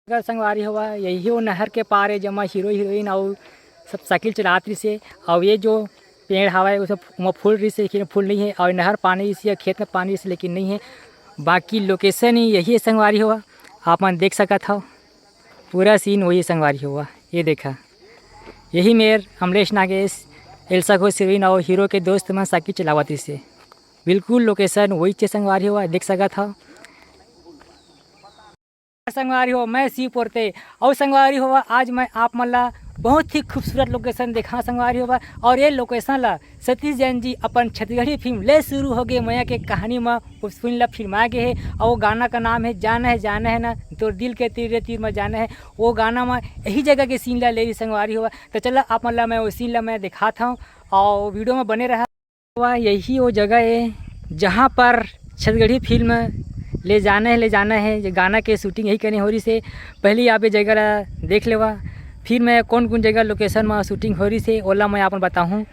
अगर संगवारी हुआ यही वो नहर के पार है जमा हीरो हीरोइन और सब साइकिल चलात रही से। और ये जो पेड़ हवा है उसमें फूल रही से लेकिन फूल नहीं है। और नहर पानी इसी खेत में पानी से लेकिन नहीं है। बाकी लोकेशन ही यही है संगवारी हुआ। आप मन देख सका था पूरा सीन वही संगवारी हुआ। ये देखा यही मेर अमलेश नागेश एल्सा को सिरीन और हीरो के दोस्त में साइकिल चलावती से बिल्कुल लोकेशन वही चे संगवारी हुआ देख सका था। संगवारी हो मैं सी पोरते और संगवारी हुआ आज मैं आप मल्ला बहुत ही खूबसूरत लोकेशन देखा संगवारी हुआ। और ये लोकेशन ला सतीश जैन जी अपन छत्तीसगढ़ी फिल्म ले शुरू हो गए मैया के कहानी में फिल्म ला फिल्मा गए है। और वो गाना का नाम है जाना है ना तो दिल के तीर तीर में जाना है। वो गाना में यही जगह के सीन ला ले रही संगवारी हुआ। तो चला आप मल्ला मैं वो सीन ला मैं दिखाता हूँ और वीडियो में बने रहा हुआ। यही वो जगह है जहाँ पर छत्तीसगढ़ी फिल्म ले जाना है गाना के शूटिंग यही करनी हो रही से। पहले आप ये जगह देख लेवा फिर मैं कौन कौन जगह लोकेशन में शूटिंग हो रही से ओला मैं आपको बताऊँ।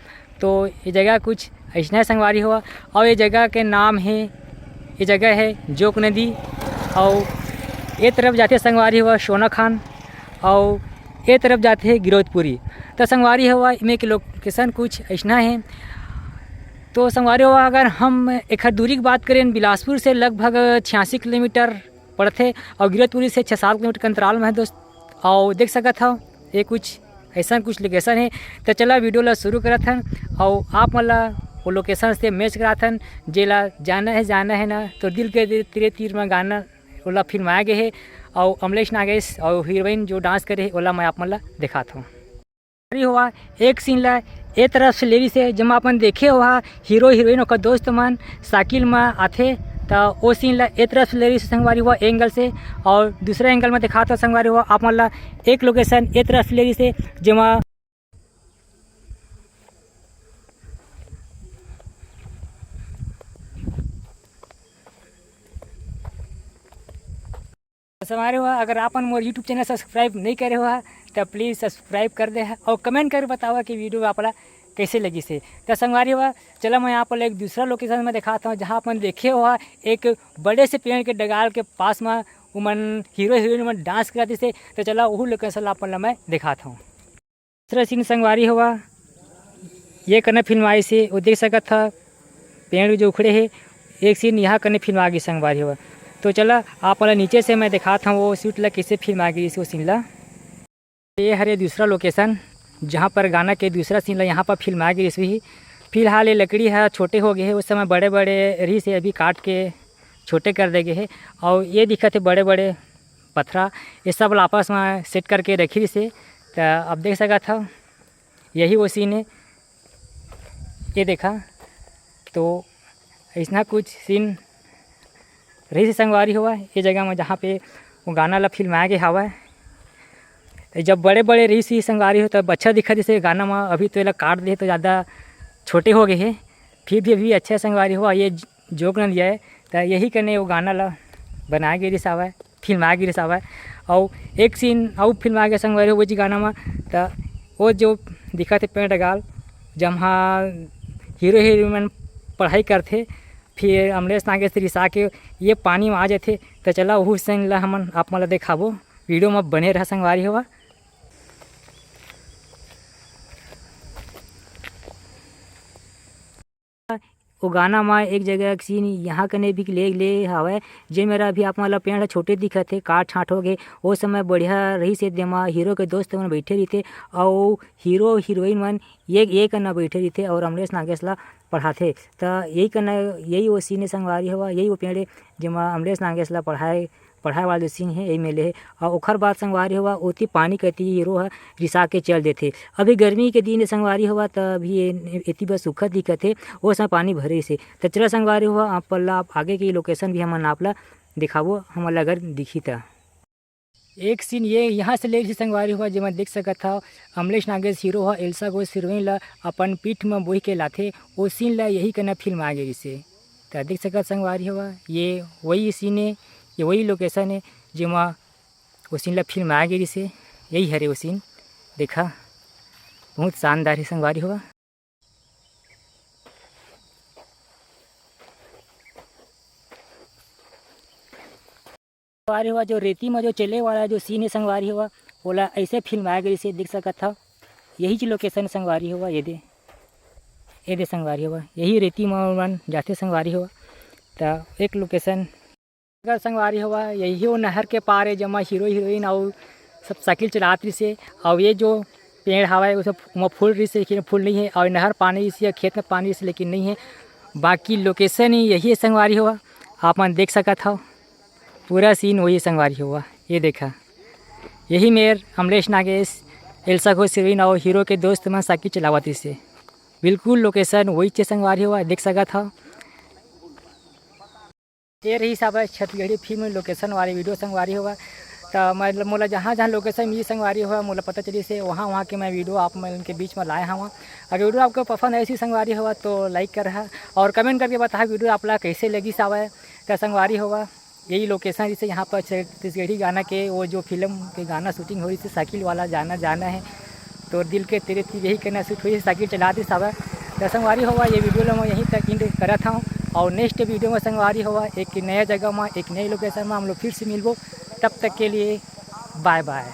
तो ये जगह कुछ ऐसा संगवारी हुआ। और ये जगह के नाम है ये जगह है जोक नदी। और ये तरफ जाते संगवारी हुआ सोना खान और ये तरफ जाते हैं गिरोधपुरी। तो संगवारी हुआ इनमें के लोकेशन कुछ ऐसा है। तो संगवारी हुआ अगर हम एक दूरी की बात करें बिलासपुर से लगभग 86 किलोमीटर पड़ते और गिरतपुरी से 6-7 किलोमीटर के अंतराल में है दोस्त। और देख सका था ये कुछ ऐसा कुछ लोकेशन है। तो चला वीडियो ला शुरू करा था और आप मतलब वो लोकेशन से मैच करा था जेला जाना है ना तो दिल के तीरे तीर में गाना ओला फिल्म आया गए है। और अमलेश नागेश और हीरोइन जो डांस करे ओला मैं आप मतलब दिखाता हूँ। हुआ एक सीन ला ए तरफ से लेरी से जब अपन देखे हुआ हीरो हीरोइन का दोस्त मन साइकिल में आथे तो वो सीन ला ए तरफ से लेरी से संगवारी हुआ एंगल से। और दूसरे एंगल में दिखाता संगवारी हुआ आप मतलब एक लोकेशन ए तरफ से लेरी से जमा हमारे हुआ। अगर आप मोर यूट्यूब चैनल सब्सक्राइब नहीं करे हुआ तो प्लीज़ सब्सक्राइब कर दे और कमेंट कर बताओ कि वीडियो आपला कैसे लगी से। तो संगवारी हुआ चलो मैं यहाँ पर एक दूसरा लोकेशन में दिखाता हूँ जहाँ अपन देखे हुआ एक बड़े से पेड़ के डगाल के पास में उमन हीरो हीरोइन में डांस कराती से। तो चला वही लोकेशन आप मैं दिखाता हूँ। दूसरा सीन संगवारी हुआ ये करने फिल्म आई से वो देख सका था पेड़ जो उखड़े है। एक सीन यहाँ करने फिल्म आ गई संगवारी हुआ। तो चला आप वाला नीचे से मैं दिखाता हूँ वो शूट ला कैसे फिल्म आ गई इसको सीन ला। ये हरे दूसरा लोकेशन जहाँ पर गाना के दूसरा सीन ला यहाँ पर फिल्म आ गई इसमें ही। फिलहाल ये लकड़ी है छोटे हो गए हैं उस समय बड़े बड़े रही से अभी काट के छोटे कर दे गए हैं। और ये दिखा थे बड़े बड़े पत्थरा ये सब आपस में सेट करके रखी से। तो अब देख सका था यही वो सीन है ये देखा। तो ऐसा कुछ सीन रही से संगवारी हुआ ये जगह में जहाँ पे वो गाना ला फिल्म आ गया हवा है। जब बड़े बड़े रही सी संगवारी हो तब अच्छा दिखा जैसे गाना में अभी तो ये काट दिए तो ज़्यादा छोटे हो गए हैं फिर भी अभी अच्छा संगवारी हुआ ये जोक न दिया है। तो यही करने वो गाना ला बनाया गया रिसावा है फिल्म आ गई रिसावा है। और एक सीन और फिल्म आ गया संगवारी वो जी गाना में। तो वो जो दिखा थे पेड़ डगाल जहाँ हीरो हीरोइन पढ़ाई करते फिर अमलेश नागेश रिसा के ये पानी में आ जाते। तो चला वही सीन ला हमन आप मतलब देखाबो वीडियो में बने रहा संगवारी हुआ। वो गाना में एक जगह सीन यहाँ कने भी ले हवा है जे मेरा भी आप मतलब पेड़ छोटे दिखत थे काट छाट हो गए वो समय बढ़िया रही से जमा हीरो के दोस्त मन बैठे रही थे और हीरो हीरोइन मन ये करना बैठे रही थे और अमलेश नागेश ला पढ़ाते। तो यही करना यही वो सीन संगवारी हुआ यही वो पेड़ जमा अमलेश नागेश ला पढ़ाए वाला जो सीन है यही मिले है। और ओखर बाद संगवारी हुआ ओती पानी कहती हीरो है रिसा के चल देते। अभी गर्मी के दिन संगवारी हुआ तभी इतनी बस सुखद दिखत है वो समय पानी भरे से। तो चला संगवारी हुआ आप पल्ला आप आगे की लोकेशन भी हम नापला दिखाबो हम अगर दिखी था। एक सीन ये यहाँ से ले संगवारी हुआ जो मैं देख सका था अमलेश नागेश हीरो हुआ एल्सा को हीरोइन ला अपन पीठ में बोही के लाते वो सीन ला यही करना फिल्म आ गई से। तो देख सका संगवारी हुआ ये वही सीन है ये वही लोकेशन है जो वो सीन ला फिल्म आ गई से यही हरे वो सीन देखा बहुत शानदार है संगवारी हुआ। संगवारी हुआ जो रेती में जो चले वाला जो सीन है संगवारी हुआ बोला ऐसे फिल्म आ गई से देख सकत था। यही जो लोकेशन संगवारी हुआ ये दे संगवारी हुआ यही रेती में जाते संगवारी हुआ तो एक लोकेशन अगर संगवारी हुआ यही वो नहर के पार है जमा हीरो हीरोइन और सब साइकिल चलाती से और ये जो पेड़ हवा है वो सब फूल रही से लेकिन फूल नहीं है और नहर पानी से खेत में पानी से लेकिन नहीं है। बाकी लोकेशन ही यही है संगवारी हुआ आप मन देख सकत हो पूरा सीन वही संगवारी हुआ ये देखा यही मेर अमलेश नागेश एल्सा को सिरीन और हीरो के दोस्त में साइकिल चलावती से बिल्कुल लोकेशन वही चे संगवारी हुआ देख सकत हो। ये रही सब छत्तीसगढ़ी फिल्म लोकेशन वाली वीडियो संगवारी हुआ तो मतलब मोला जहाँ जहाँ लोकेशन मिली संगवारी हुआ मोला पता चली से वहाँ के मैं वीडियो आप मैं उनके बीच में लाया हूँ। अगर वीडियो आपको पसंद है ऐसी संगवारी हुआ तो लाइक कर रहा और कमेंट करके बता वीडियो आप लोग कैसे लगी सावा तो संगवारी हुआ यही लोकेशन जैसे यहाँ पर छत्तीसगढ़ी गाना के वो जो फिल्म के गाना शूटिंग हो रही थी साइकिल वाला जाना है तो दिल के तेरे यही कहना शूट हुई साइकिल चला दी सावा तो संगवारी हुआ ये वीडियो मैं यहीं तक इंड करा था और नेक्स्ट वीडियो में संगवारी हुआ एक नया जगह में एक नए लोकेशन में हम लोग फिर से मिलबो तब तक के लिए बाय बाय।